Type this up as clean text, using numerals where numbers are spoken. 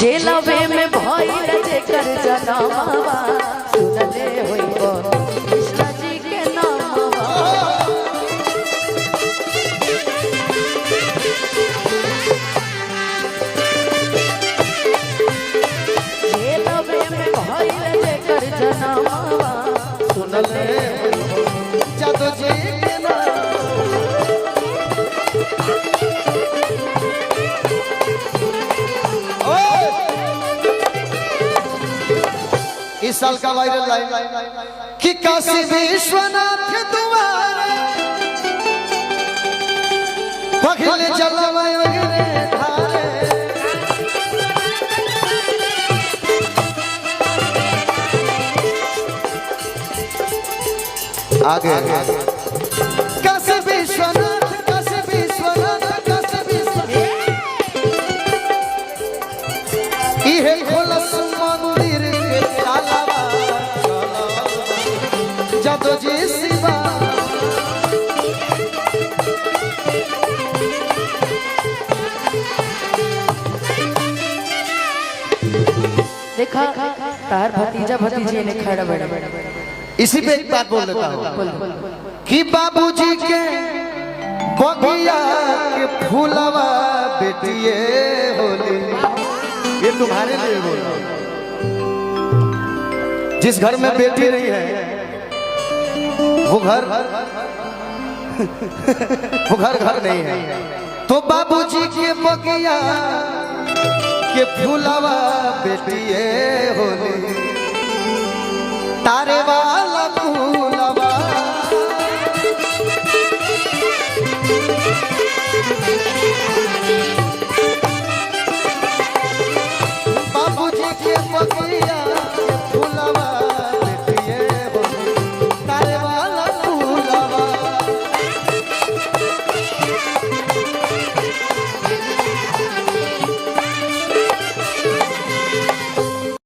जेलवे में भइल जेकर जनमवा सुनले होइबो कृष्ण जी के नामवा। जेलवे में भइल जेकर जनमवा सुनले होइबो जादू जी के नाम। इस साल का वायरल लाइन कि काशी विश्वनाथ द्वारे पखिल जलमय वगैरह धारे आगे काशी विश्वनाथ काशी विश्वनाथ काशी विश्वनाथ इहे खोलस मंदिर के तालाबा जादू जी शिवा। देखा तार भतीजा भतीजे ने खड़ा बड़ा इसी पे एक बात बोल देता हूँ कि बाबूजी के बगिया के फूलवा बेटिए होली ये तुम्हारे लिए बोल रहा हूँ। जिस घर में बेटी नहीं है वो घर नहीं है। तो बाबूजी के बगिया के फूलवा बेटिए होली तारे वाला फूलवा बाबूजी के बगिया